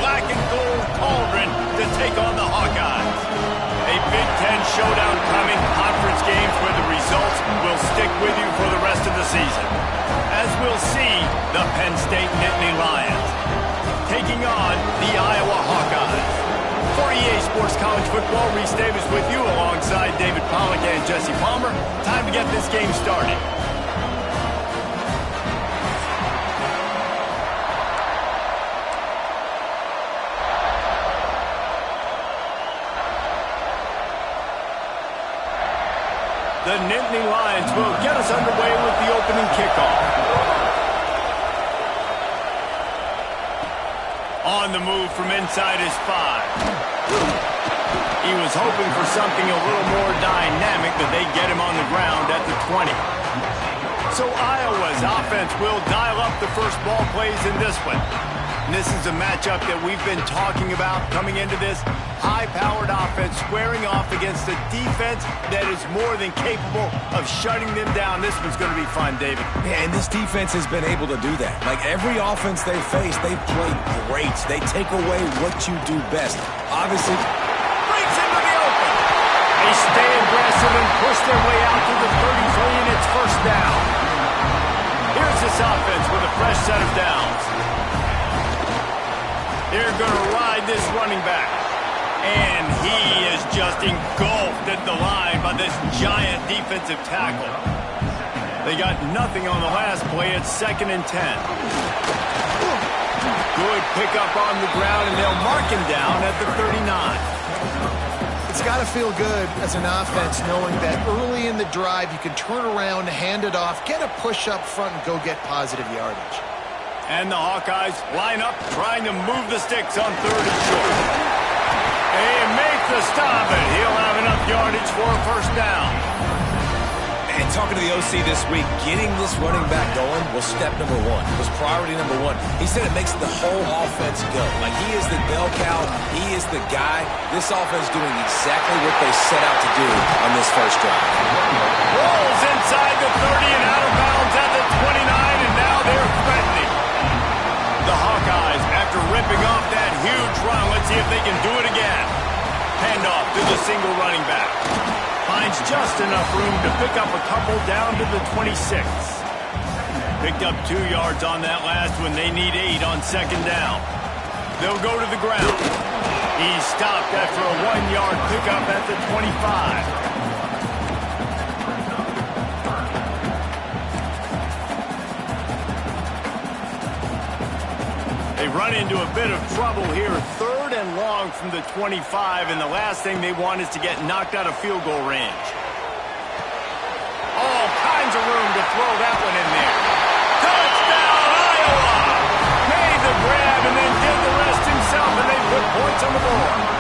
black and gold cauldron to take on the Hawkeyes. A Big Ten showdown coming, conference games where the results will stick with you for the rest of the season. As we'll see, the Penn State Nittany Lions taking on the Iowa Hawkeyes. For EA Sports College Football, Reese Davis with you alongside David Pollack and Jesse Palmer. Time to get this game started. The Nittany Lions will get us underway with the opening kickoff. On the move from inside his 5. He was hoping for something a little more dynamic, but they get him on the ground at the 20. So Iowa's offense will dial up the first ball plays in this one. And this is a matchup that we've been talking about coming into this. High-powered offense squaring off against a defense that is more than capable of shutting them down. This one's going to be fun, David. Yeah, and this defense has been able to do that. Like every offense they face, they've played great. They take away what you do best. Obviously, breaks into the open. They stay aggressive and push their way out to the 33, and it's first down. Here's this offense with a fresh set of downs. They're going to ride this running back. And he is just engulfed at the line by this giant defensive tackle. They got nothing on the last play. It's 2nd and 10. Good pickup on the ground, and they'll mark him down at the 39. It's got to feel good as an offense knowing that early in the drive you can turn around, hand it off, get a push up front, and go get positive yardage. And the Hawkeyes line up trying to move the sticks on 3rd and short. They make the stop, and he'll have enough yardage for a first down. And talking to the OC this week, getting this running back going was step number 1. Was priority number 1. He said it makes the whole offense go. Like he is the bell cow. He is the guy. This offense doing exactly what they set out to do on this first drive. Rolls inside the 30 and out of bounds at the 29, and now they're threatening. The Hawkeyes, after ripping off that huge run, let's see if they can do it again. Handoff to the single running back. Finds just enough room to pick up a couple down to the 26. Picked up 2 yards on that last one. They need 8 on 2nd down. They'll go to the ground. He's stopped after a 1-yard pickup at the 25. They run into a bit of trouble here. 3rd and long from the 25, and the last thing they want is to get knocked out of field goal range. All kinds of room to throw that one in there. Touchdown, Iowa! Made the grab and then did the rest himself, and they put points on the board.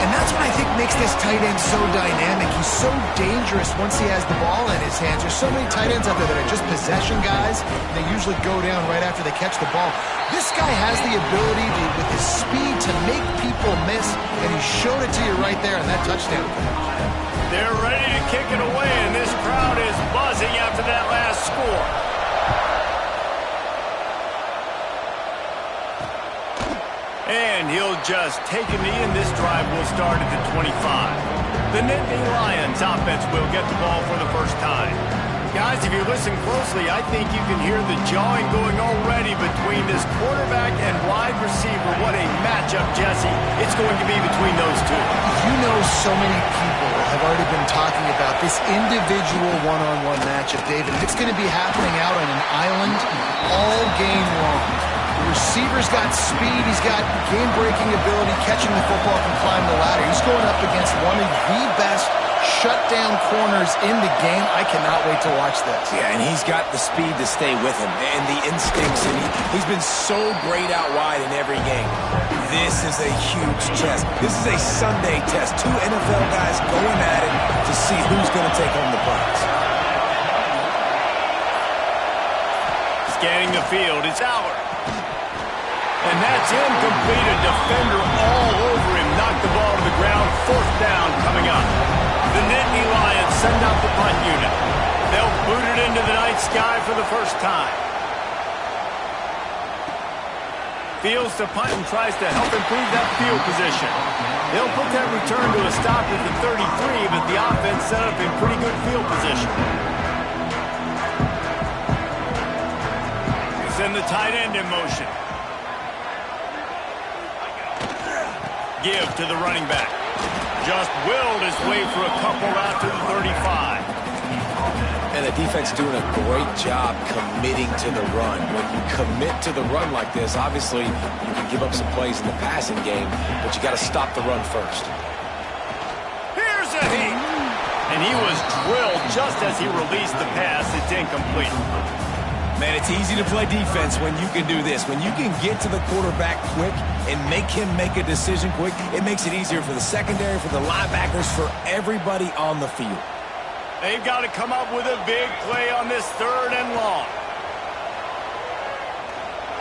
And that's what I think makes this tight end so dynamic. He's so dangerous once he has the ball in his hands. There's so many tight ends out there that are just possession guys. And they usually go down right after they catch the ball. This guy has the ability to, with his speed, to make people miss, and he showed it to you right there in that touchdown. They're ready to kick it away, and this crowd is buzzing after that last score. And he'll just take a knee, and this drive will start at the 25. The Nittany Lions offense will get the ball for the first time. Guys, if you listen closely, I think you can hear the jawing going already between this quarterback and wide receiver. What a matchup, Jesse, it's going to be between those two. You know, so many people have already been talking about this individual one-on-one matchup, David. It's going to be happening out on an island all game long. The receiver's got speed, he's got game-breaking ability, catching the football, can climb the ladder. He's going up against one of the best shutdown corners in the game. I cannot wait to watch this. Yeah, and he's got the speed to stay with him and the instincts, and he's been so great out wide in every game. This is a huge test. This is a Sunday test. 2 NFL guys going at it to see who's going to take home the prize. Scanning the field, it's Allard. And that's incomplete. A defender all over him. Knocked the ball to the ground. 4th down coming up. The Nittany Lions send out the punt unit. They'll boot it into the night sky for the first time. Fields to punt and tries to help improve that field position. They'll put that return to a stop at the 33, but the offense set up in pretty good field position. Send the tight end in motion. Give to the running back. Just willed his way for a couple out to the 35. And the defense doing a great job committing to the run. When you commit to the run like this, obviously you can give up some plays in the passing game, but you got to stop the run first. Here's a heat. And he was drilled just as he released the pass. It's incomplete. Man, it's easy to play defense when you can do this. When you can get to the quarterback quick and make him make a decision quick, it makes it easier for the secondary, for the linebackers, for everybody on the field. They've got to come up with a big play on this 3rd and long.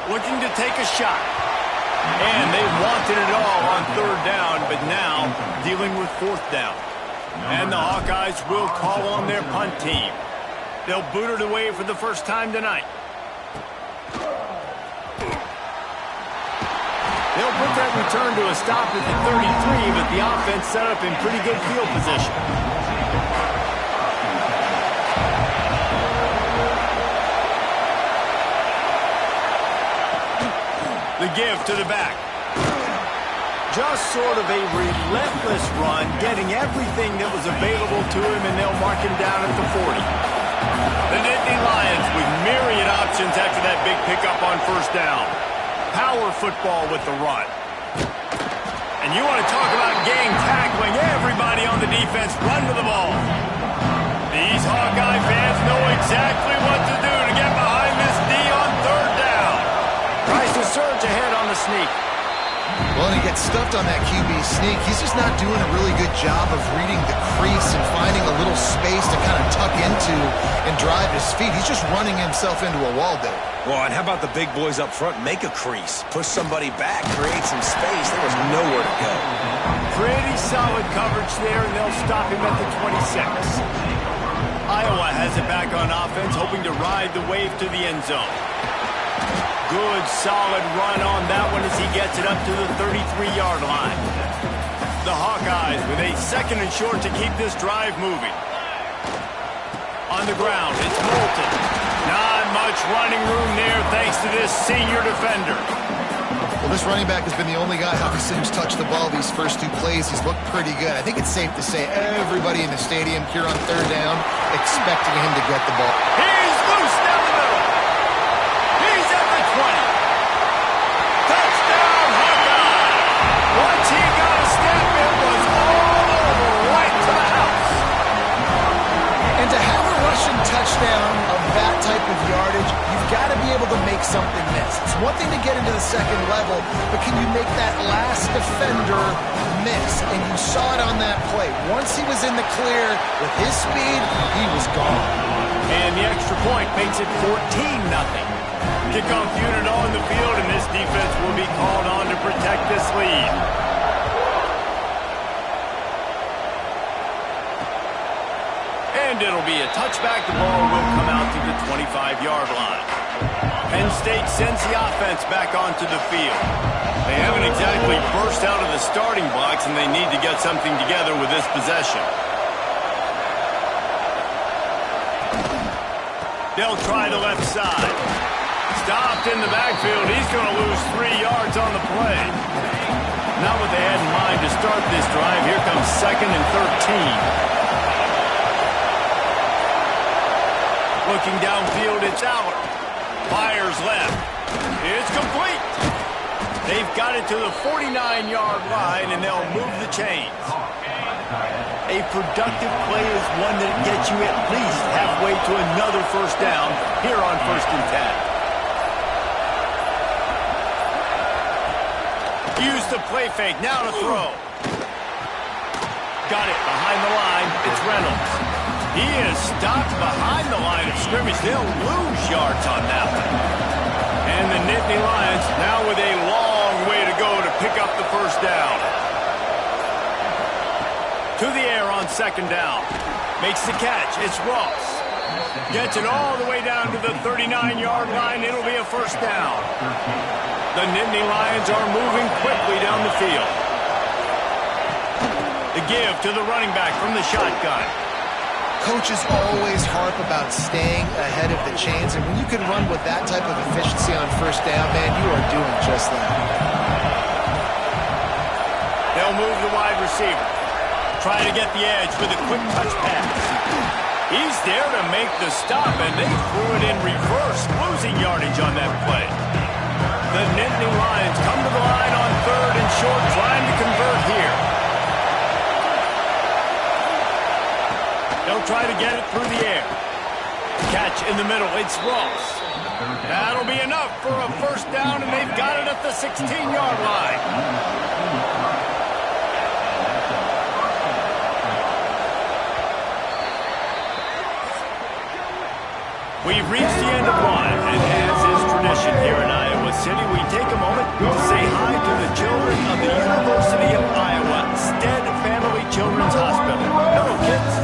Looking to take a shot. And they wanted it all on 3rd down, but now dealing with 4th down. And the Hawkeyes will call on their punt team. They'll boot it away for the first time tonight. They'll put that return to a stop at the 33, but the offense set up in pretty good field position. The give to the back. Just sort of a relentless run, getting everything that was available to him, and they'll mark him down at the 40. The Nittany Lions with myriad options after that big pickup on 1st down. Power football with the run. And you want to talk about game tackling. Everybody on the defense run to the ball. These Hawkeye fans know exactly what to do to get behind this D on 3rd down. Tries to surge ahead on the sneak. Well, and he gets stuffed on that QB sneak. He's just not doing a really good job of reading the crease and finding a little space to kind of tuck into and drive his feet. He's just running himself into a wall there. Well, and how about the big boys up front? Make a crease. Push somebody back. Create some space. There was nowhere to go. Pretty solid coverage there, and they'll stop him at the 26. Iowa has it back on offense, hoping to ride the wave to the end zone. Good, solid run on that one as he gets it up to the 33-yard line. The Hawkeyes with a 2nd and short to keep this drive moving. On the ground, it's Moulton. Not much running room there thanks to this senior defender. Well, this running back has been the only guy, obviously, who's touched the ball these first 2 plays. He's looked pretty good. I think it's safe to say everybody in the stadium here on 3rd down expecting him to get the ball. He's loose down the middle. He's at the 20. Touchdown, Hawkeye. Once he got a step, it was all over, right to the house. And to have a rushing touchdown of that type of yardage, you've got to be able to make something miss. It's one thing to get into the 2nd level, but can you make that last defender miss? And you saw it on that play. Once he was in the clear with his speed, he was gone. And the extra point makes it 14-0. Kickoff unit on the field, and this defense will be called on to protect this lead. And it'll be a touchback. The ball will come out to the 25-yard line. Penn State sends the offense back onto the field. They haven't exactly burst out of the starting blocks, and they need to get something together with this possession. They'll try the left side. Stopped in the backfield. He's going to lose 3 yards on the play. Not what they had in mind to start this drive. Here comes 2nd and 13. Looking downfield, it's Aller. Fires left. It's complete. They've got it to the 49-yard line, and they'll move the chains. A productive play is one that gets you at least halfway to another 1st down here on 1st and 10. Use the play fake. Now to throw. Got it behind the line. It's Reynolds. He is stopped behind the line of scrimmage. They'll lose yards on that one. And the Nittany Lions now with a long way to go to pick up the 1st down. To the air on 2nd down. Makes the catch. It's Ross. Gets it all the way down to the 39-yard line. It'll be a first down. The Nittany Lions are moving quickly down the field. The give to the running back from the shotgun. Coaches always harp about staying ahead of the chains, and when you can run with that type of efficiency on first down, man, you are doing just that. They'll move the wide receiver. Try to get the edge with a quick touch pass. He's there to make the stop, and they threw it in reverse, losing yardage on that play. The Nittany Lions come to the line on 3rd and short, trying to convert here. They'll try to get it through the air. Catch in the middle, it's Ross. That'll be enough for a first down, and they've got it at the 16-yard line. We've reached the end of one, and as is tradition here in Iowa City, we take a moment to say hi to the children of the University of Iowa Stead Family Children's Hospital. Hello, kids.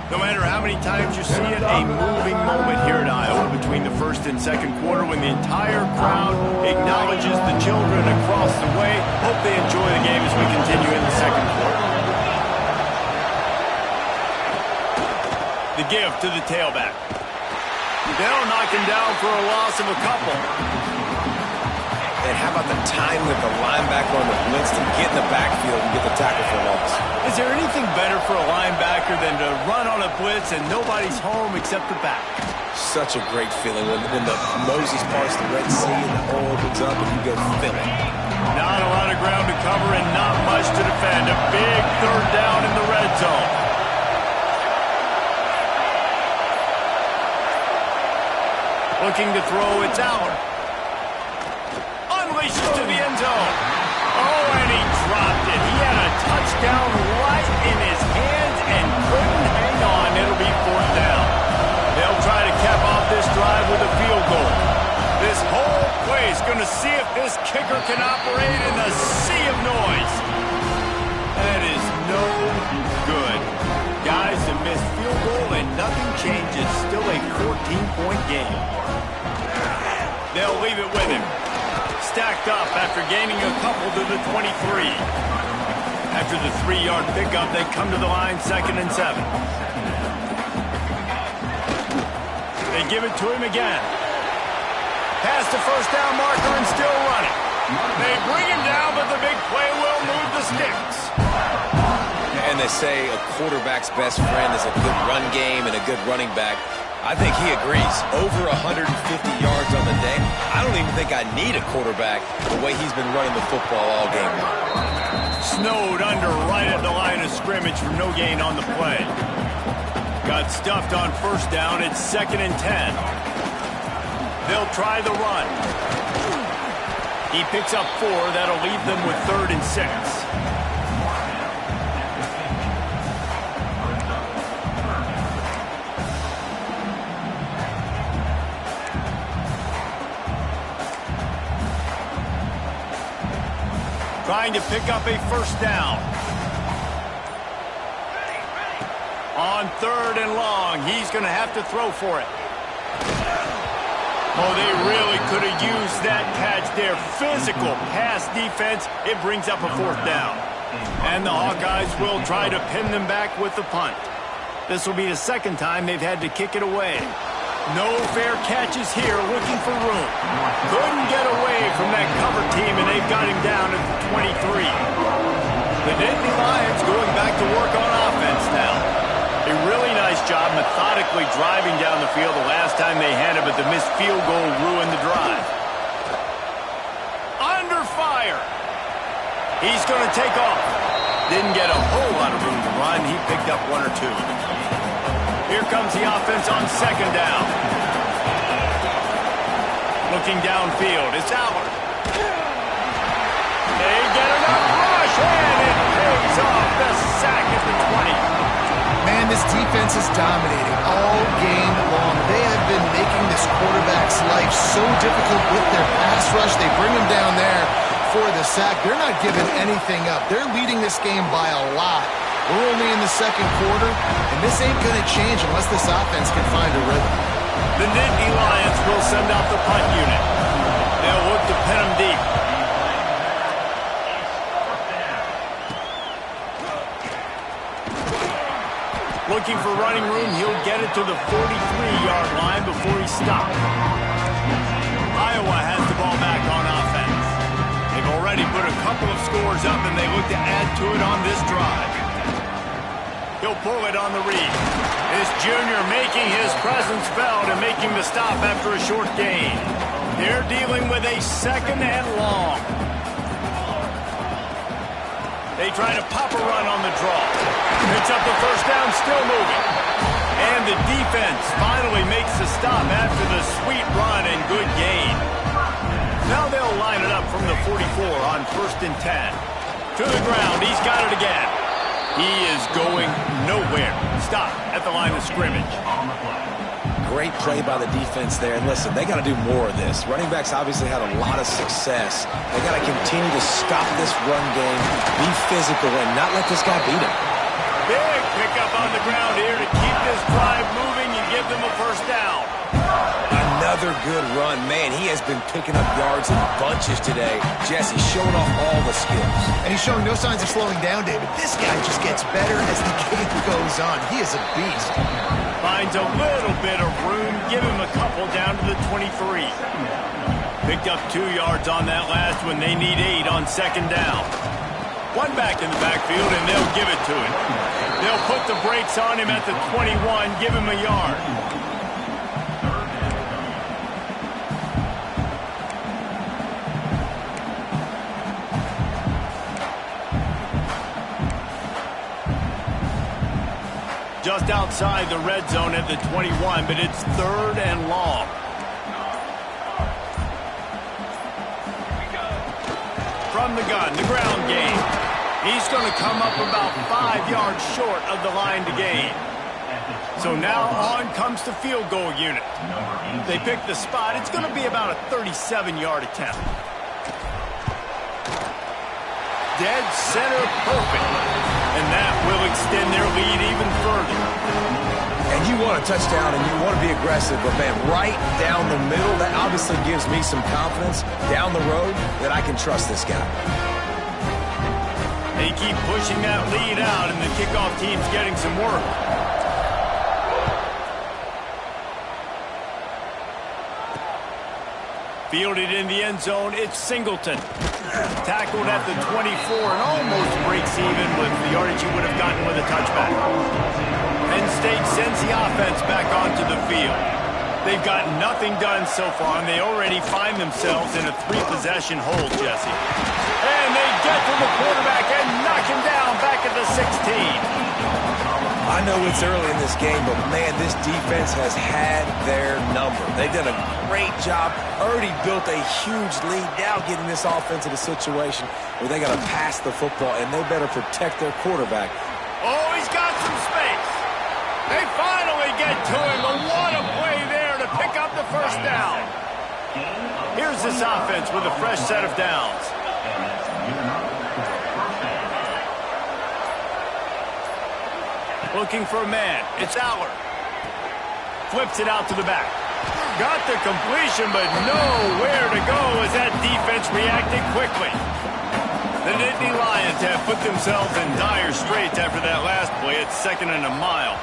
No matter how many times you see it, a moving moment here at Iowa between the first and second quarter when the entire crowd acknowledges the children across the way. Hope they enjoy the game as we continue in the second quarter. The give to the tailback. They'll knock him down for a loss of a couple. And how about the time with the linebacker on the blitz to get in the backfield and get the tackle for a loss? Is there anything better for a linebacker than to run on a blitz and nobody's home except the back? Such a great feeling when the Moses parts the Red Sea and the hole opens up and you go fill it. Not a lot of ground to cover and not much to defend. A big third down in the red zone. Looking to throw, it's out. Unleashes to the end zone. Oh, and he dropped it. He had a touchdown right in his hands and couldn't hang on. It'll be fourth down. They'll try to cap off this drive with a field goal. This whole play is going to see if this kicker can operate in the sea of noise. That is no good. Guys, a missed field goal and nothing changes. Still a 14-point game. They'll leave it with him. Stacked up after gaining a couple to the 23. After the 3-yard pickup, they come to the line 2nd and 7. They give it to him again. Past the first down marker and still running. They bring him down, but the big play will move the sticks. And they say a quarterback's best friend is a good run game and a good running back. I think he agrees. Over 150 yards on the day. I don't even think I need a quarterback the way he's been running the football all game long. Snowed under right at the line of scrimmage for no gain on the play. Got stuffed on first down. It's 2nd and 10. They'll try the run. He picks up 4. That'll leave them with 3rd and 6. Trying to pick up a first down. On 3rd and long, he's going to have to throw for it. Oh, they really could have used that catch there. Physical pass defense. It brings up a 4th down. And the Hawkeyes will try to pin them back with the punt. This will be the 2nd time they've had to kick it away. No fair catches here, looking for room. Couldn't get away from that cover team, and they've got him down at the 23. The Nittany Lions going back to work on offense now. A really nice job methodically driving down the field the last time they had it, but the missed field goal ruined the drive. Under fire. He's going to take off. Didn't get a whole lot of room to run. He picked up 1 or 2. Here comes the offense on 2nd down. Looking downfield, it's Allard. They get enough rush, and it pays off the sack at the 20. Man, this defense is dominating all game long. They have been making this quarterback's life so difficult with their pass rush. They bring him down there for the sack. They're not giving anything up. They're leading this game by a lot. We're only in the second quarter, and this ain't going to change unless this offense can find a rhythm. The Nittany Lions will send out the punt unit. They'll look to pin them deep. Looking for running room, he'll get it to the 43-yard line before he stops. Iowa has the ball back on offense. They've already put a couple of scores up, and they look to add to it on this drive. He'll pull it on the read. This junior making his presence felt and making the stop after a short gain. They're dealing with a second and long. They try to pop a run on the draw. Picks up the first down, still moving. And the defense finally makes the stop after the sweet run and good gain. Now they'll line it up from the 44 on 1st and 10. To the ground, he's got it again. He is going nowhere. Stop at the line of scrimmage. Great play by the defense there. And listen, they got to do more of this. Running backs obviously had a lot of success. They got to continue to stop this run game, be physical, and not let this guy beat him. Big pickup on the ground here to keep this drive moving and give them a first down. Another good run. Man, he has been picking up yards in bunches today. Jesse showing off all the skills. And he's showing no signs of slowing down, David. This guy just gets better as the game goes on. He is a beast. Finds a little bit of room. Give him a couple down to the 23. Picked up 2 yards on that last one. They need 8 on second down. One back in the backfield, and they'll give it to him. They'll put the brakes on him at the 21, give him a yard. Just outside the red zone at the 21, but it's 3rd and long. From the gun, the ground game. He's going to come up about 5 yards short of the line to gain. So now on comes the field goal unit. They pick the spot. It's going to be about a 37-yard attempt. Dead center perfect. And that will extend their lead even further. And you want a touchdown and you want to be aggressive, but man, right down the middle, that obviously gives me some confidence down the road that I can trust this guy. They keep pushing that lead out, and the kickoff team's getting some work. Fielded in the end zone, it's Singleton. Tackled at the 24 and almost breaks even with the yardage he would have gotten with a touchback. Penn State sends the offense back onto the field. They've got nothing done so far, and they already find themselves in a 3-possession hold, Jesse. And they get to the quarterback and knock him down back at the 16. I know it's early in this game, but man, this defense has had their number. They've done a great job, already built a huge lead, now getting this offense in a situation where they got to pass the football, and they better protect their quarterback. Oh, he's got some space. They finally get to him, but what a play there to pick up the first down. Here's this offense with a fresh set of downs. Looking for a man. It's Aller. Flips it out to the back. Got the completion, but nowhere to go as that defense reacted quickly. The Nittany Lions have put themselves in dire straits after that last play. It's 2nd and a mile.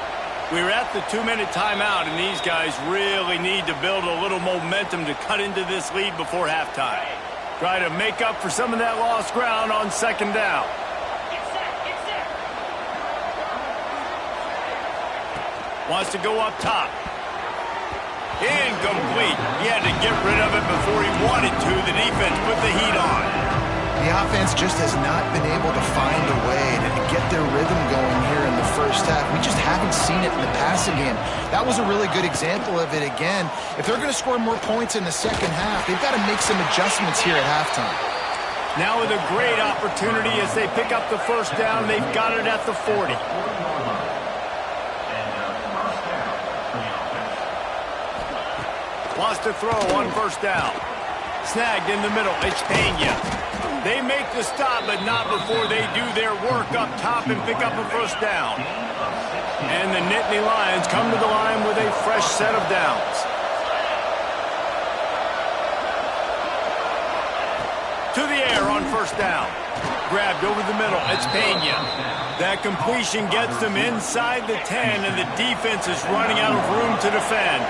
We're at the 2-minute timeout, and these guys really need to build a little momentum to cut into this lead before halftime. Try to make up for some of that lost ground on second down. Wants to go up top. Incomplete. He had to get rid of it before he wanted to. The defense put the heat on. The offense just has not been able to find a way to get their rhythm going here in the first half. We just haven't seen it in the passing game. That was a really good example of it again. If they're going to score more points in the second half, they've got to make some adjustments here at halftime. Now with a great opportunity as they pick up the first down, they've got it at the 40. Lost to throw on first down. Snagged in the middle. It's Pena. They make the stop, but not before they do their work up top and pick up a first down. And the Nittany Lions come to the line with a fresh set of downs. To the air on first down. Grabbed over the middle. It's Pena. That completion gets them inside the 10, and the defense is running out of room to defend.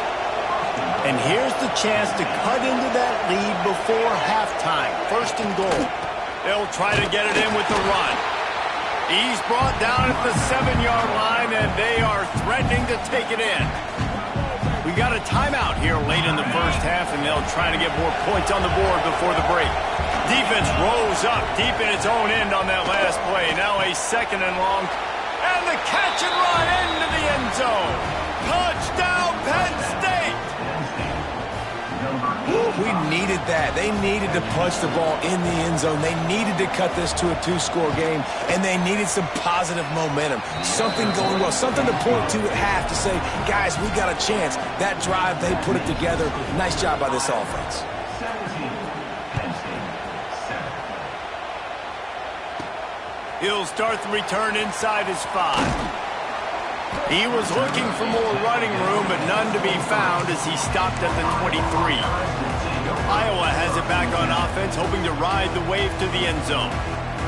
And here's the chance to cut into that lead before halftime. First and goal. They'll try to get it in with the run. He's brought down at the 7-yard line, and they are threatening to take it in. We got a timeout here late in the first half, and they'll try to get more points on the board before the break. Defense rose up deep in its own end on that last play. Now a second and long. And the catch and run into the end zone. Touchdown, Penn State! We needed that. They needed to punch the ball in the end zone. They needed to cut this to a 2-score game, and they needed some positive momentum. Something going well, something to point to at half to say, guys, we got a chance. That drive, they put it together. Nice job by this offense. He'll start the return inside his 5. He was looking for more running room, but none to be found as he stopped at the 23. Iowa has it back on offense, hoping to ride the wave to the end zone.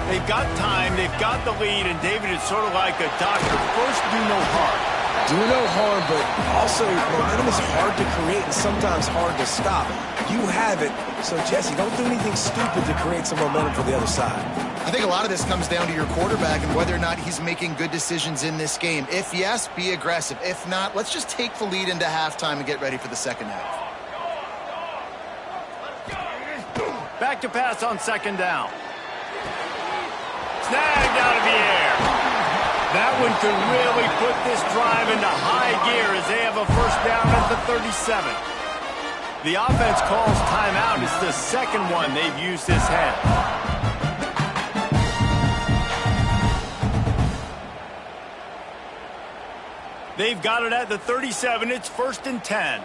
They've got time, they've got the lead, and David is sort of like a doctor. First, do no harm. Do no harm, but also momentum is hard to create and sometimes hard to stop. You have it, so Jesse, don't do anything stupid to create some momentum for the other side. I think a lot of this comes down to your quarterback and whether or not he's making good decisions in this game. If yes, be aggressive. If not, let's just take the lead into halftime and get ready for the second half. Back to pass on second down. Snagged out of the air. That one could really put this drive into high gear as they have a first down at the 37. The offense calls timeout. It's the second one they've used this half. They've got it at the 37. It's first and 10.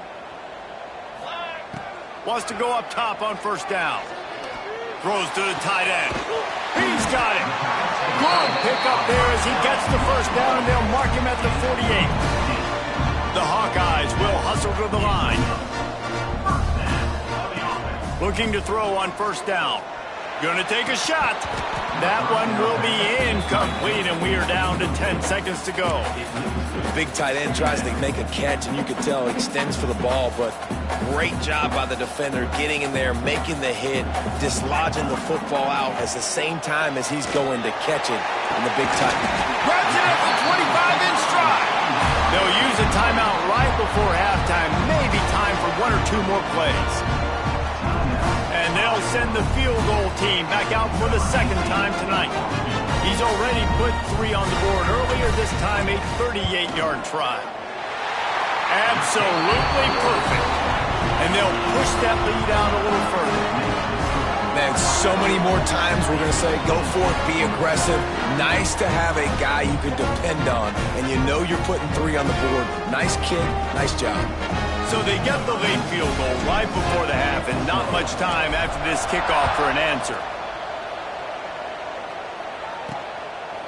Wants to go up top on first down. Throws to the tight end. He's got it. Good pickup there as he gets the first down, and they'll mark him at the 48. The Hawkeyes will hustle to the line. Looking to throw on first down. Gonna take a shot. That one will be incomplete, and we are down to 10 seconds to go. Big tight end tries to make a catch, and you can tell he extends for the ball, but great job by the defender getting in there, making the hit, dislodging the football out at the same time as he's going to catch it. And the big tight end grabs it at the 25 in stride. They'll use a timeout right before halftime. Maybe time for one or two more plays. And they'll send the field goal team back out for the second time tonight. He's already put 3 on the board earlier, this time a 38-yard try. Absolutely perfect. And they'll push that lead out a little further. Man, so many more times we're going to say, go for it, be aggressive. Nice to have a guy you can depend on, and you know you're putting 3 on the board. Nice kick, nice job. So they get the late field goal right before the half, and not much time after this kickoff for an answer.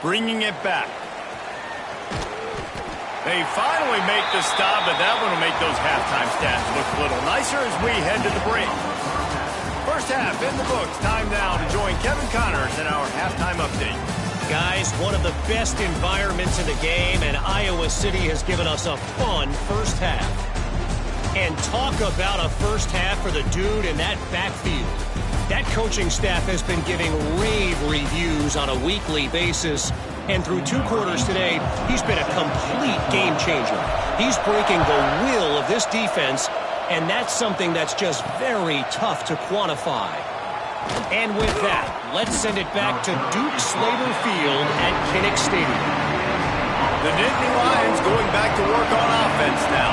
Bringing it back. They finally make the stop, but that one will make those halftime stats look a little nicer as we head to the break. First half in the books. Time now to join Kevin Connors in our halftime update. Guys, one of the best environments in the game, and Iowa City has given us a fun first half. And talk about a first half for the dude in that backfield. That coaching staff has been giving rave reviews on a weekly basis. And through 2 quarters today, he's been a complete game changer. He's breaking the will of this defense, and that's something that's just very tough to quantify. And with that, let's send it back to Duke Slater Field at Kinnick Stadium. The Nittany Lions going back to work on offense now.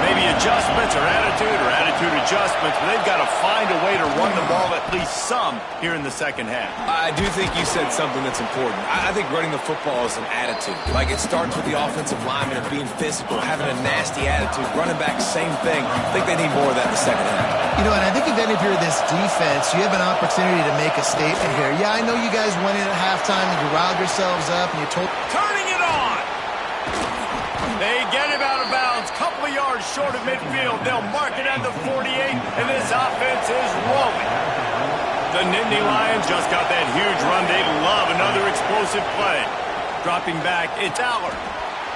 Maybe adjustments or attitude adjustments, but they've got to find a way to run the ball at least some here in the second half. I do think you said something that's important. I think running the football is an attitude. Like, it starts with the offensive lineman and being physical, having a nasty attitude. Running back, same thing. I think they need more of that in the second half. You know, and I think even if you're this defense, you have an opportunity to make a statement here. Yeah, I know you guys went in at halftime and you riled yourselves up and you told... Turning it on! They get him out of bounds, couple of yards short of midfield. They'll mark it at the 48, and this offense is rolling. The Nittany Lions just got that huge run. They love another explosive play. Dropping back, it's Allard.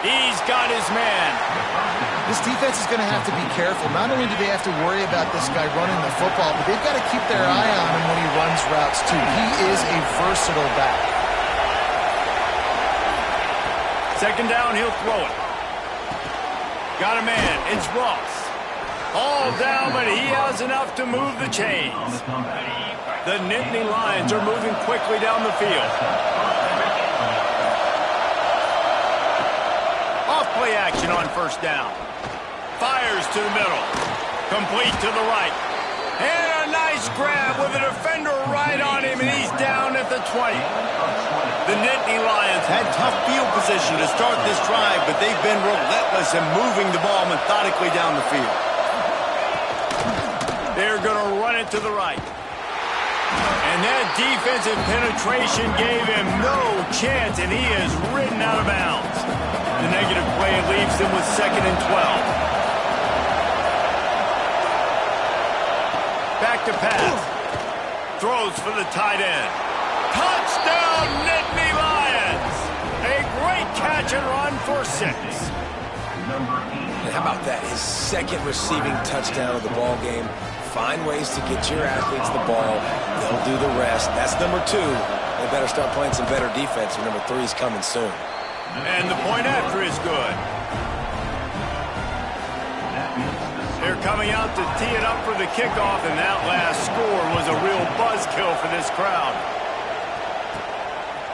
He's got his man. This defense is going to have to be careful. Not only do they have to worry about this guy running the football, but they've got to keep their eye on him when he runs routes, too. He is a versatile back. Second down, he'll throw it. Got a man. It's Ross. All down, but he has enough to move the chains. The Nittany Lions are moving quickly down the field. Off-play action on first down. Fires to the middle. Complete to the right. And a nice grab with a defender right on him, and he's down at the 20. The Nittany Lions had tough field position to start this drive, but they've been relentless in moving the ball methodically down the field. They're going to run it to the right. And that defensive penetration gave him no chance, and he is ridden out of bounds. The negative play leaves them with 2nd and 12. Back to pass. Throws for the tight end. Touchdown, Nittany Lions! A great catch and run for 6. And how about that? His second receiving touchdown of the ball game. Find ways to get your athletes the ball. They'll do the rest. That's number 2. They better start playing some better defense, and number 3 is coming soon. And the point after is good. They're coming out to tee it up for the kickoff, and that last score was a real buzzkill for this crowd.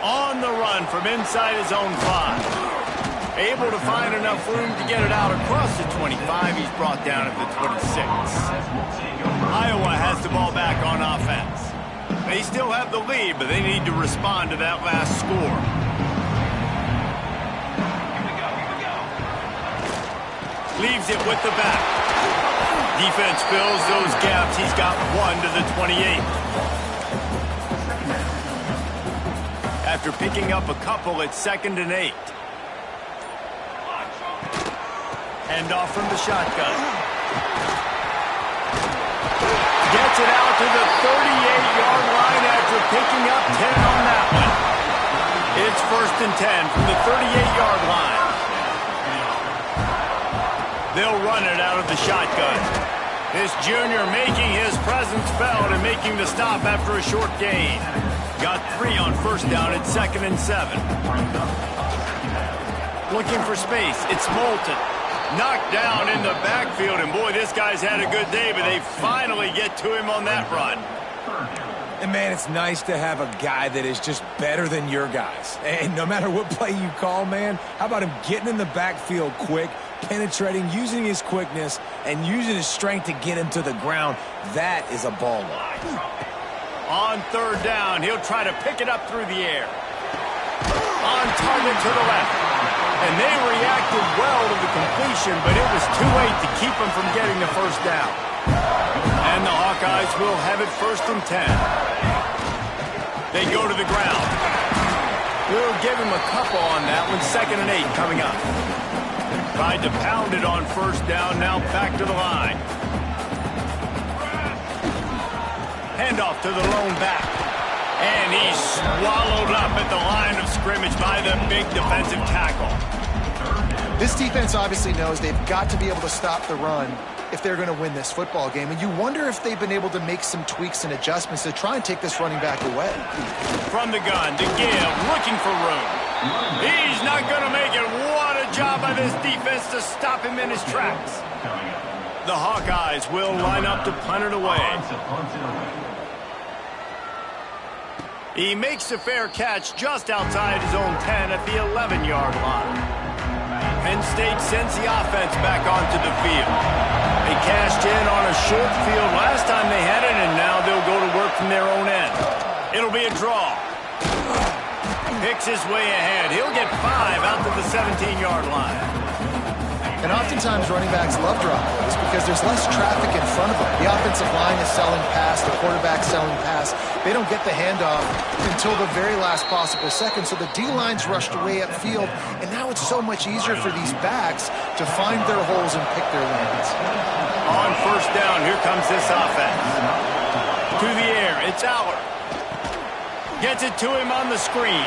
On the run from inside his own 5. Able to find enough room to get it out across the 25. He's brought down at the 26. Iowa has the ball back on offense. They still have the lead, but they need to respond to that last score. Leaves it with the back. Defense fills those gaps. He's got 1 to the 28. After picking up a couple, it's 2nd and 8. Hand off from the shotgun. Gets it out to the 38-yard line after picking up 10 on that one. It's 1st and 10 from the 38-yard line. They'll run it out of the shotgun. This junior making his presence felt and making the stop after a short gain. Got 3 on first down at 2nd and 7. Looking for space. It's Moulton. Knocked down in the backfield, and boy, this guy's had a good day, but they finally get to him on that run. And, man, it's nice to have a guy that is just better than your guys. And no matter what play you call, man, how about him getting in the backfield quick, penetrating, using his quickness, and using his strength to get him to the ground? That is a baller. On 3rd down, he'll try to pick it up through the air. On target to the left. And they reacted well to the completion, but it was too late to keep them from getting the first down. And the Hawkeyes will have it 1st and 10. They go to the ground. We'll give him a couple on that one. 2nd and 8 coming up. Tried to pound it on first down, now back to the line. Handoff to the lone back. And he's swallowed up at the line of scrimmage by the big defensive tackle. This defense obviously knows they've got to be able to stop the run if they're going to win this football game. And you wonder if they've been able to make some tweaks and adjustments to try and take this running back away. From the gun to give, looking for room. He's not going to make it. What a job by this defense to stop him in his tracks. The Hawkeyes will line up to punt it away. He makes a fair catch just outside his own 10 at the 11-yard line. And State sends the offense back onto the field. They cashed in on a short field last time they had it, and now they'll go to work from their own end. It'll be a draw. Picks his way ahead. He'll get 5 out to the 17-yard line. And oftentimes running backs love drop plays because there's less traffic in front of them. The offensive line is selling pass, the quarterback's selling pass. They don't get the handoff until the very last possible second, so the D-line's rushed away upfield, and now it's so much easier for these backs to find their holes and pick their lanes. On first down, here comes this offense. To the air, it's Aller. Gets it to him on the screen.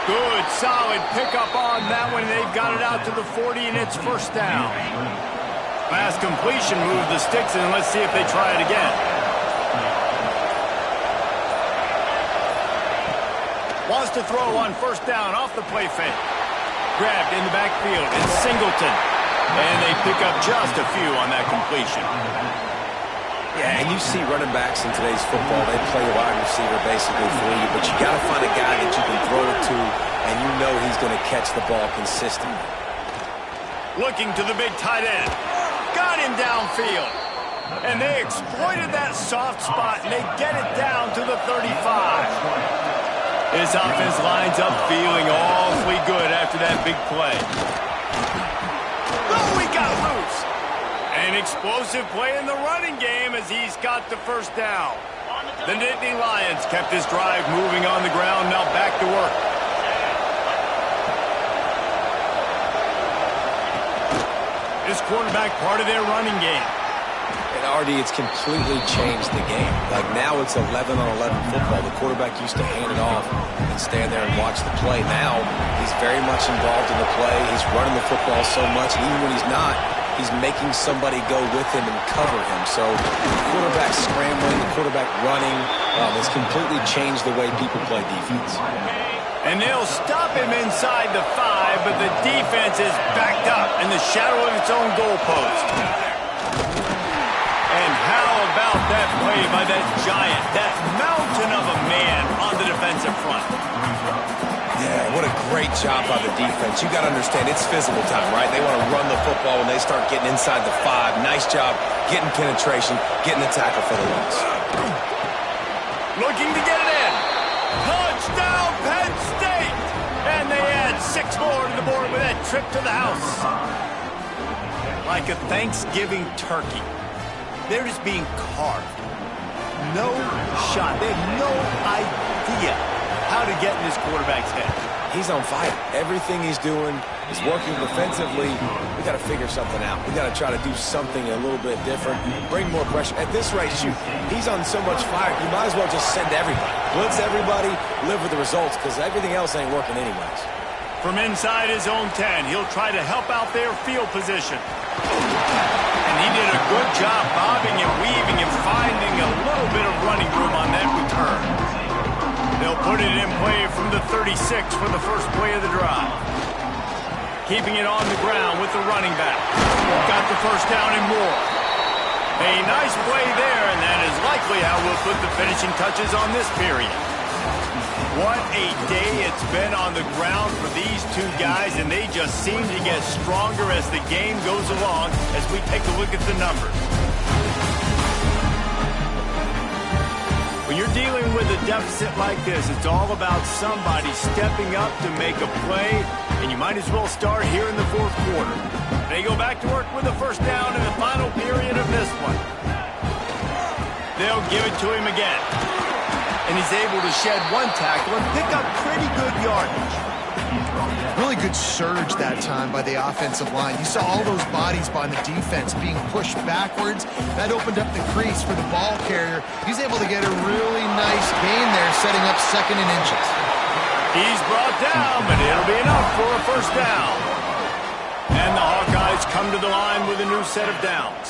Good, solid pickup on that one. They've got it out to the 40, and it's first down. Fast completion, move the sticks, and let's see if they try it again. Wants to throw on first down off the play fake. Grabbed in the backfield. It's Singleton. And they pick up just a few on that completion. Yeah, and you see running backs in today's football, they play a wide receiver basically for you, but you got to find a guy that you can throw it to, and you know he's going to catch the ball consistently. Looking to the big tight end. Got him downfield. And they exploited that soft spot, and they get it down to the 35. This offense lines up feeling awfully good after that big play. Oh, he got loose. An explosive play in the running game as he's got the first down. The Nittany Lions kept this drive moving on the ground, now back to work. This quarterback part of their running game. And RD, it's completely changed the game. Like now it's 11-on-11 football. The quarterback used to hand it off and stand there and watch the play. Now he's very much involved in the play. He's running the football so much, and even when he's not, he's making somebody go with him and cover him. So the quarterback scrambling, the quarterback running has completely changed the way people play defense. And they'll stop him inside the 5, but the defense is backed up in the shadow of its own goalpost. And how about that play by that giant, that mountain of a man on the defensive front? Yeah, what a great job by the defense. You got to understand, it's physical time, right? They want to run the football when they start getting inside the 5. Nice job getting penetration, getting the tackle for the loss. Looking to get it in. Touchdown, Penn State! And they add 6 more to the board with that trip to the house. Like a Thanksgiving turkey. They're just being carved. No shot. They have no idea how to get in this quarterback's head. He's on fire. Everything he's doing is working defensively. We got to figure something out. We got to try to do something a little bit different. Bring more pressure. At this rate, shoot, he's on so much fire, you might as well just send everybody. Blitz everybody, live with the results, because everything else ain't working anyways. From inside his own 10, he'll try to help out their field position. And he did a good job bobbing and weaving and finding a little bit of running room on that return. They'll put it in play from the 36 for the first play of the drive. Keeping it on the ground with the running back. Got the first down and more. A nice play there, and that is likely how we'll put the finishing touches on this period. What a day it's been on the ground for these two guys, and they just seem to get stronger as the game goes along as we take a look at the numbers. When you're dealing with a deficit like this, it's all about somebody stepping up to make a play, and you might as well start here in the fourth quarter. They go back to work with a first down in the final period of this one. They'll give it to him again. And he's able to shed one tackle and pick up pretty good yardage. Really good surge that time by the offensive line. You saw all those bodies by the defense being pushed backwards. That opened up the crease for the ball carrier. He's able to get a really nice gain there, setting up second and inches. He's brought down, but it'll be enough for a first down. And the Hawkeyes come to the line with a new set of downs.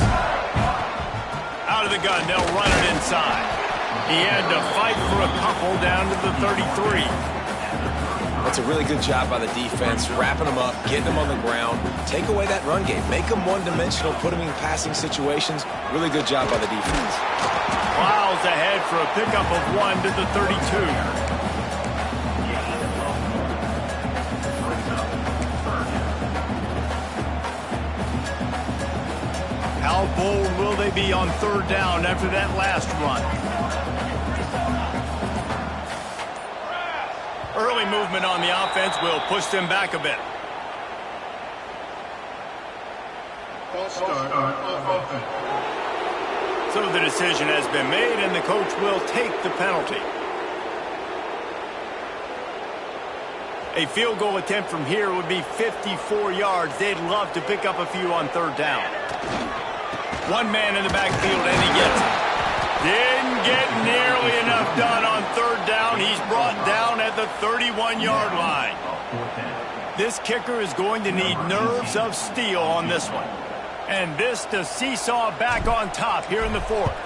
Out of the gun, they'll run it inside. He had to fight for a couple down to the 33. That's a really good job by the defense, wrapping them up, getting them on the ground, take away that run game, make them one-dimensional, put them in passing situations. Really good job by the defense. Miles ahead for a pickup of 1 to the 32. How bold will they be on third down after that last run? Early movement on the offense will push them back a bit. So the decision has been made, and the coach will take the penalty. A field goal attempt from here would be 54 yards. They'd love to pick up a few on third down. One man in the backfield, and he gets it. Didn't get nearly enough done on third down. He's brought down at the 31-yard line. This kicker is going to need nerves of steel on this one. And this to seesaw back on top here in the fourth.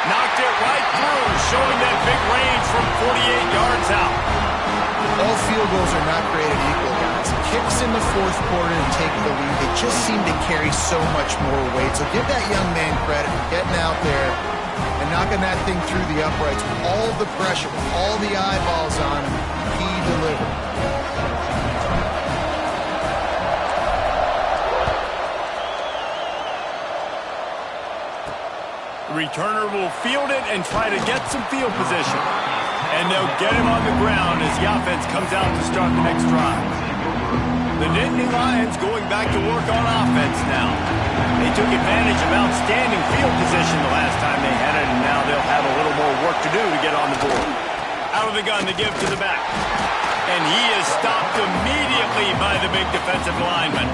Knocked it right through, showing that big range from 48 yards out. All field goals are not created equal, guys. Kicks in the fourth quarter and taking the lead, they just seem to carry so much more weight. So give that young man credit for getting out there and knocking that thing through the uprights with all the pressure, with all the eyeballs on him. He delivered. The returner will field it and try to get some field position. And they'll get him on the ground as the offense comes out to start the next drive. The Nittany Lions going back to work on offense now. They took advantage of outstanding field position the last time they had it, and now they'll have a little more work to do to get on the board. Out of the gun to give to the back. And he is stopped immediately by the big defensive lineman.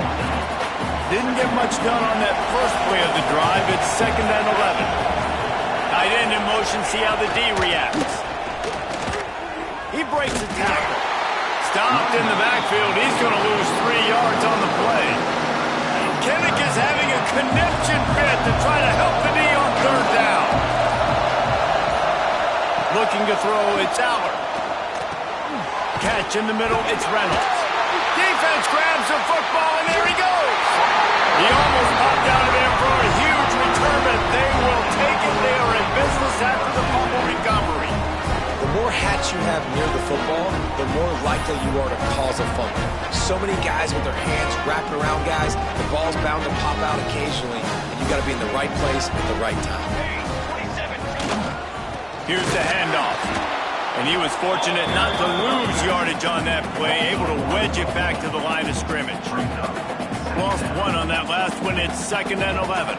Didn't get much done on that first play of the drive. It's 2nd and 11. Tight end in motion, see how the D reacts. He breaks a tackle. Stopped in the backfield. He's going to lose 3 yards on the play. Kinnick is having a connection fit to try to help the D on third down. Looking to throw, it's Allard. Catch in the middle, it's Reynolds. Defense grabs the football, and there he goes. He almost popped out of there for a huge return, but they will take it. They are in business after the fumble recovery. The more hats you have near the football, the more likely you are to cause a fumble. So many guys with their hands wrapped around guys, the ball's bound to pop out occasionally, and you got to be in the right place at the right time. Here's the handoff. And he was fortunate not to lose yardage on that play, able to wedge it back to the line of scrimmage. Lost 1 on that last one. It's 2nd and 11.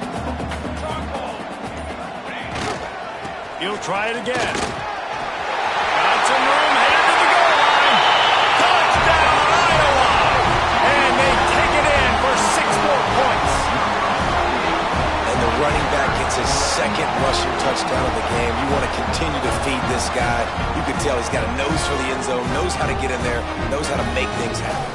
He'll try it again. Got some room, headed to the goal line. Touchdown, Iowa! And they take it in for 6 more points. And the running back gets his 2nd rushing touchdown of the game. You want to continue to feed this guy. You can tell he's got a nose for the end zone, knows how to get in there, knows how to make things happen.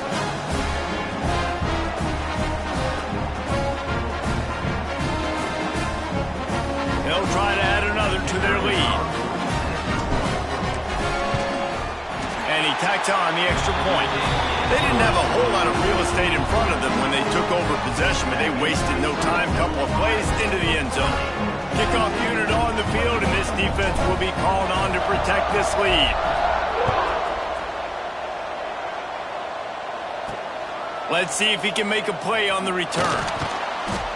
They'll try to add another to their lead. And he tacks on the extra point. They didn't have a whole lot of real estate in front of them when they took over possession, but they wasted no time. Couple of plays into the end zone. Kickoff unit on the field, and this defense will be called on to protect this lead. Let's see if he can make a play on the return.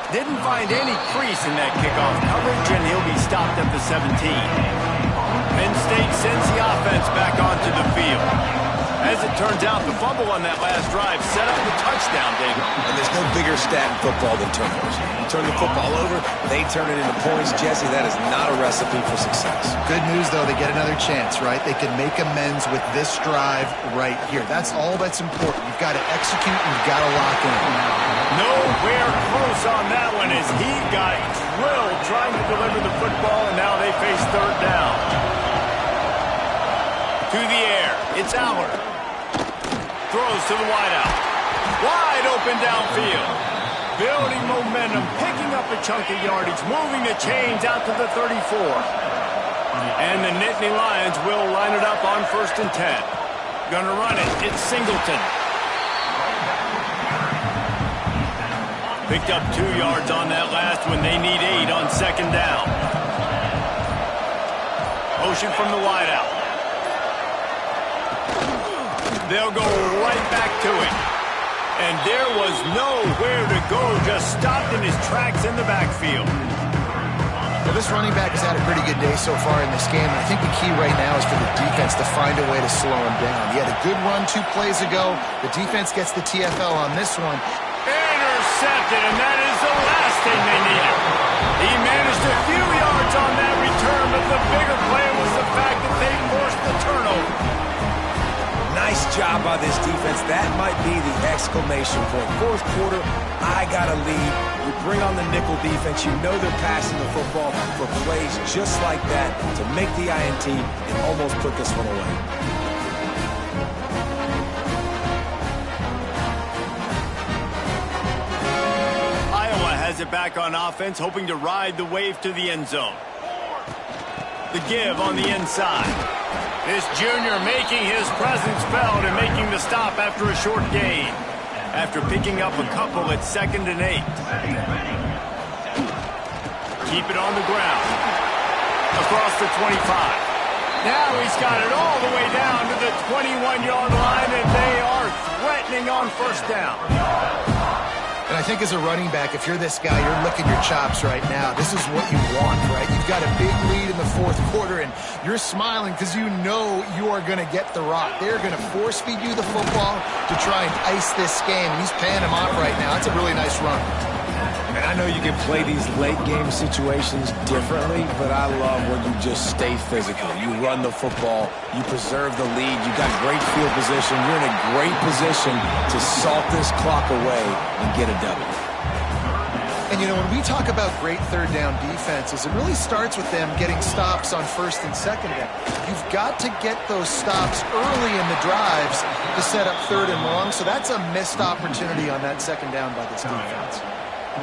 Didn't find any crease in that kickoff coverage, and he'll be stopped at the 17. Penn State sends the offense back onto the field. As it turns out, the fumble on that last drive set up the touchdown, David. And there's no bigger stat in football than turnovers. You turn the football over, they turn it into points. Jesse, that is not a recipe for success. Good news, though, they get another chance, right? They can make amends with this drive right here. That's all that's important. You've got to execute and you've got to lock in. Nowhere close on that one as he got drilled trying to deliver the football, and now they face third down. To the air, it's Allard. Throws to the wideout. Wide open downfield. Building momentum, picking up a chunk of yardage, moving the chains out to the 34. And the Nittany Lions will line it up on 1st and 10. Gonna run it, it's Singleton. Picked up 2 yards on that last one. They need 8 on 2nd down. Motion from the wideout. They'll go right back to it. And there was nowhere to go, just stopped in his tracks in the backfield. Well, this running back has had a pretty good day so far in this game. I think the key right now is for the defense to find a way to slow him down. He had a good run 2 plays ago. The defense gets the TFL on this one. Intercepted, and that is the last thing they needed. He managed a few yards on that return, but the bigger play was the fact that they forced the turnover. Nice job by this defense. That might be the exclamation point. Fourth quarter, I got a lead. You bring on the nickel defense. You know they're passing the football for plays just like that to make the INT and almost put this one away. Iowa has it back on offense, hoping to ride the wave to the end zone. The give on the inside. This junior making his presence felt and making the stop after a short gain. After picking up a couple at 2nd and 8. Keep it on the ground. Across the 25. Now he's got it all the way down to the 21-yard line, and they are threatening on first down. And I think as a running back, if you're this guy, you're licking your chops right now. This is what you want, right? You've got a big lead in the fourth quarter, and you're smiling because you know you are going to get the rock. They're going to force-feed you the football to try and ice this game, and he's paying him off right now. That's a really nice run. And I know you can play these late-game situations differently, but I love when you just stay physical. You run the football, you preserve the lead, you got great field position, you're in a great position to salt this clock away and get a W. And, you know, when we talk about great third down defenses, it really starts with them getting stops on first and second down. You've got to get those stops early in the drives to set up third and long, so that's a missed opportunity on that second down by this defense.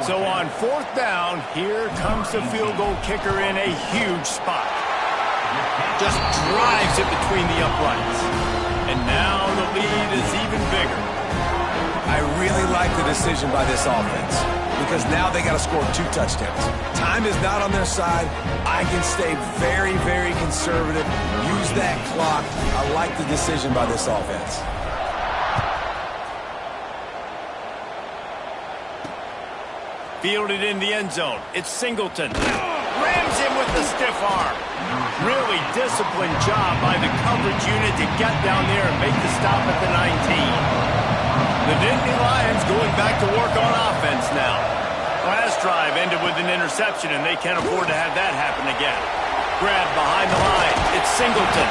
So on fourth down, here comes the field goal kicker in a huge spot. Just drives it between the uprights. And now the lead is even bigger. I really like the decision by this offense because now they got to score 2 touchdowns. Time is not on their side. I can stay very, very conservative. Use that clock. I like the decision by this offense. Fielded in the end zone. It's Singleton. Rams him with the stiff arm. Really disciplined job by the coverage unit to get down there and make the stop at the 19. The Nittany Lions going back to work on offense now. Last drive ended with an interception, and they can't afford to have that happen again. Grab behind the line. It's Singleton.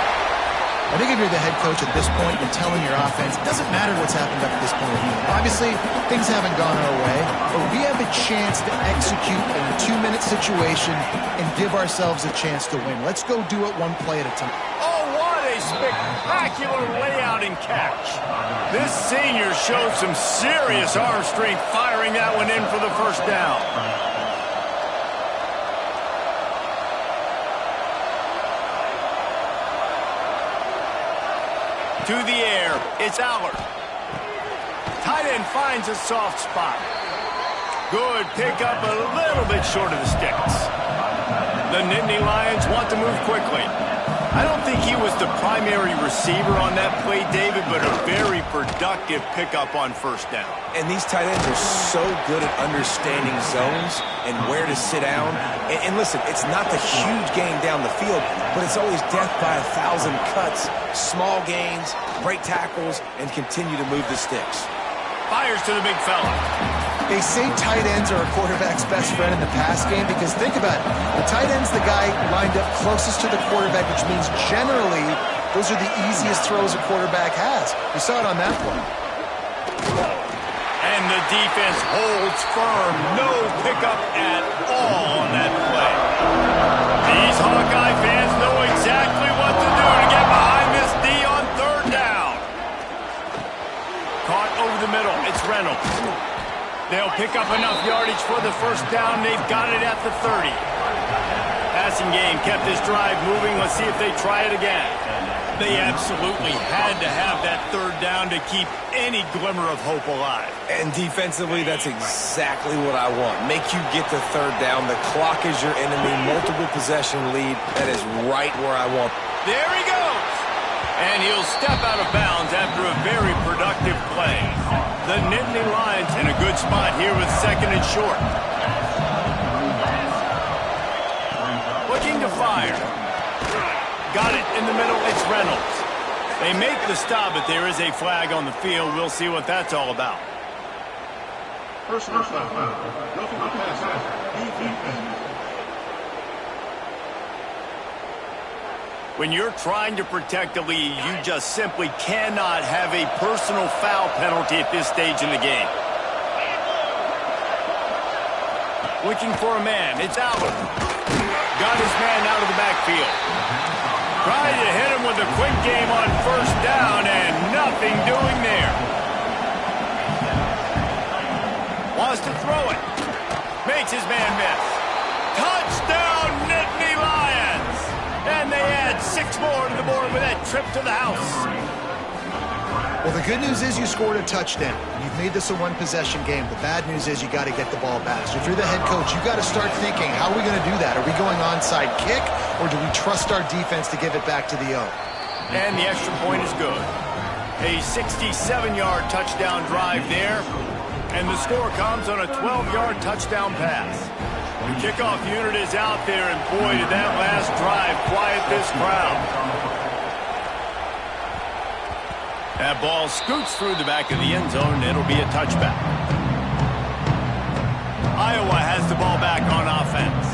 I think if you're the head coach at this point, you're telling your offense, it doesn't matter what's happened up to this point. Obviously, things haven't gone our way, but we have a chance to execute in a 2-minute situation and give ourselves a chance to win. Let's go do it one play at a time. Oh, what a spectacular layout and catch. This senior showed some serious arm strength firing that one in for the first down. To the air, it's Allard. Tight end finds a soft spot. Good pickup, a little bit short of the sticks. The Nittany Lions want to move quickly. I don't think he was the primary receiver on that play, David, but a very productive pickup on first down. And these tight ends are so good at understanding zones and where to sit down. And listen, it's not the huge gain down the field, but it's always death by 1,000 cuts, small gains, break tackles, and continue to move the sticks. Fires to the big fella. They say tight ends are a quarterback's best friend in the pass game because think about it. The tight end's the guy lined up closest to the quarterback, which means generally those are the easiest throws a quarterback has. We saw it on that play. And the defense holds firm. No pickup at all on that play. These Hawkeye fans know exactly what to do to get behind this D on third down. Caught over the middle. It's Reynolds. They'll pick up enough yardage for the first down. They've got it at the 30. Passing game kept this drive moving. Let's see if they try it again. They absolutely had to have that third down to keep any glimmer of hope alive. And defensively, that's exactly what I want. Make you get the third down. The clock is your enemy. Multiple possession lead. That is right where I want. There he goes. And he'll step out of bounds after a very productive play. The Nittany Lions in a good spot here with 2nd and short. Looking to fire. Got it in the middle. It's Reynolds. They make the stop, but there is a flag on the field. We'll see what that's all about. Personal foul. Roughing the passer. When you're trying to protect the lead, you just simply cannot have a personal foul penalty at this stage in the game. Looking for a man. It's Allen. Got his man out of the backfield. Trying to hit him with a quick game on 1st down, and nothing doing there. Wants to throw it. Makes his man miss. Touchdown, Nittany Lions! And they add 6 more to the board with that trip to the house. Well, the good news is you scored a touchdown. You've made this a one-possession game. The bad news is you got to get the ball back. So if you're the head coach, you got to start thinking, how are we going to do that? Are we going onside kick, or do we trust our defense to give it back to the O? And the extra point is good. A 67-yard touchdown drive there. And the score comes on a 12-yard touchdown pass. The kickoff unit is out there, and boy, did that last drive quiet this crowd. That ball scoots through the back of the end zone, and it'll be a touchback. Iowa has the ball back on offense.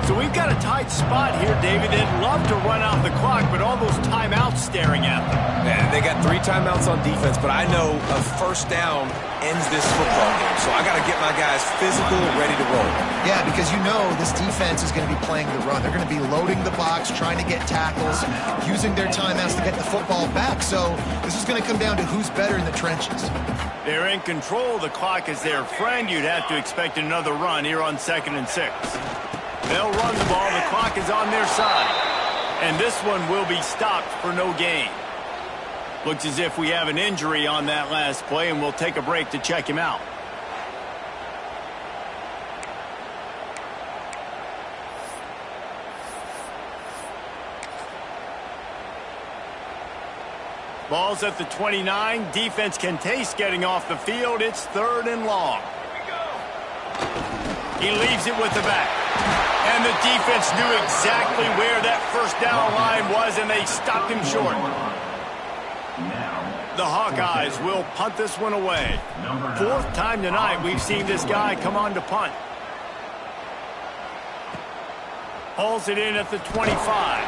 So we've got a tight spot here, David. They'd love to run out the clock, but all those timeouts staring at them. Man, they got 3 timeouts on defense, but I know a 1st down ends this football game. So I got to get my guys physical and ready to roll. Yeah, because you know this defense is going to be playing the run. They're going to be loading the box, trying to get tackles, using their timeouts to get the football back. So this is going to come down to who's better in the trenches. They're in control. The clock is their friend. You'd have to expect another run here on 2nd and 6. They'll run the ball. The clock is on their side. And this one will be stopped for no gain. Looks as if we have an injury on that last play, and we'll take a break to check him out. Ball's at the 29. Defense can taste getting off the field. It's 3rd and long. He leaves it with the back. And the defense knew exactly where that 1st down line was, and they stopped him short. The Hawkeyes will punt this one away. 4th time tonight we've seen this guy come on to punt. Hauls it in at the 25.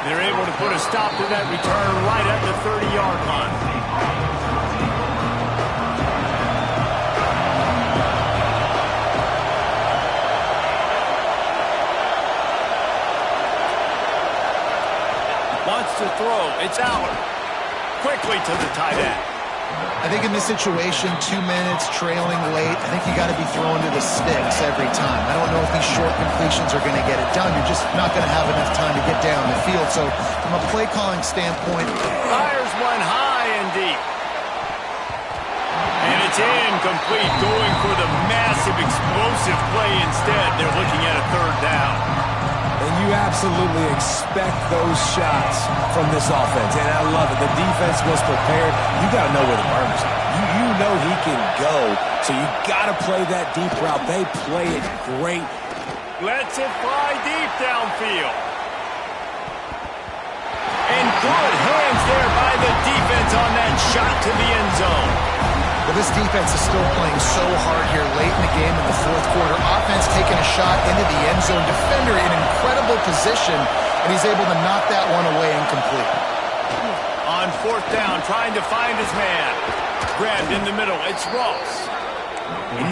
They're able to put a stop to that return right at the 30-yard line. To throw. It's Allen. Quickly to the tight end. I think in this situation, 2 minutes, trailing late, I think you got to be throwing to the sticks every time. I don't know if these short completions are going to get it done. You're just not going to have enough time to get down the field. So from a play calling standpoint, fires one high and deep. And it's incomplete, going for the massive explosive play instead. They're looking at a 3rd down. And you absolutely expect those shots from this offense. And I love it. The defense was prepared. You got to know where the burners are. You know he can go. So you got to play that deep route. They play it great. Lets it fly deep downfield. And good hands there by the defense on that shot to the end zone. Well, this defense is still playing so hard here late in the game in the 4th quarter. Offense taking a shot into the end zone. Defender in incredible position, and he's able to knock that one away incomplete. On 4th down, trying to find his man. Grabbed in the middle. It's Ross.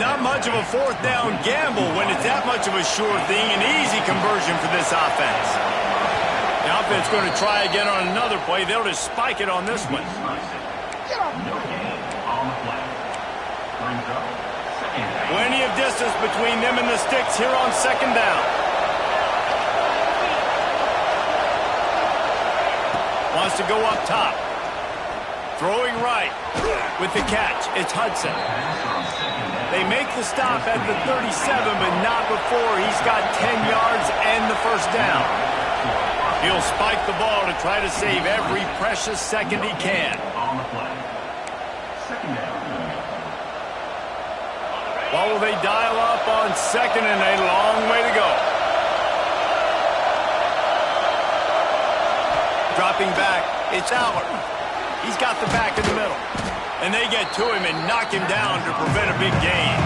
Not much of a 4th down gamble when it's that much of a sure thing. An easy conversion for this offense. The offense going to try again on another play. They'll just spike it on this one. Plenty of distance between them and the sticks here on 2nd down. Wants to go up top. Throwing right with the catch. It's Hudson. They make the stop at the 37, but not before he's got 10 yards and the 1st down. He'll spike the ball to try to save every precious second he can. Well, will they dial up on second and a long way to go? Dropping back, it's Allard. He's got the back in the middle. And they get to him and knock him down to prevent a big gain.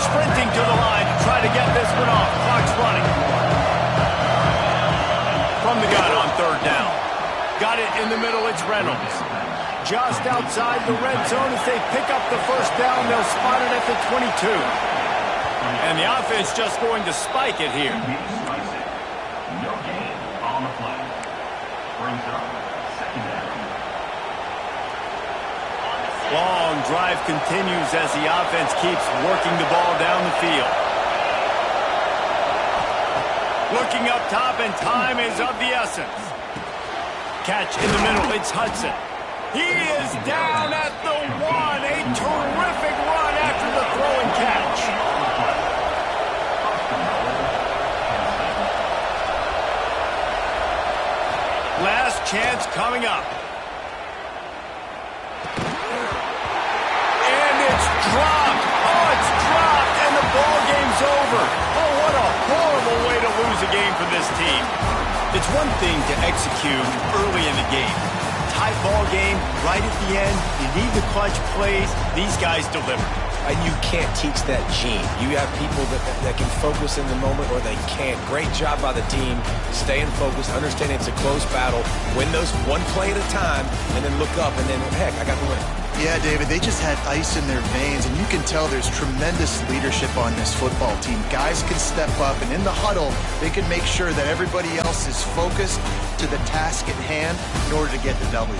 Sprinting to the line to try to get this one off. Clock's running. From the gun on third down. Got it in the middle, it's Reynolds. Just outside the red zone as they pick up the first down. They'll spot it at the 22. And the offense just going to spike it here. No gain on the play. Brings up second down. Long drive continues as the offense keeps working the ball down the field. Looking up top, and time is of the essence. Catch in the middle, it's Hudson. He is down at the 1. A terrific run after the throw and catch. Last chance coming up. And it's dropped. Oh, it's dropped, and the ball game's over. Oh, what a horrible way to lose a game for this team. It's one thing to execute early in the game. Tight ball game, right at the end. You need the clutch plays. These guys deliver. And you can't teach that gene. You have people that can focus in the moment or they can't. Great job by the team, staying focused, understanding it's a close battle, win those one play at a time, and then look up, and then, heck, I got the win. Yeah, David, they just had ice in their veins, and you can tell there's tremendous leadership on this football team. Guys can step up, and in the huddle, they can make sure that everybody else is focused to the task at hand in order to get the W.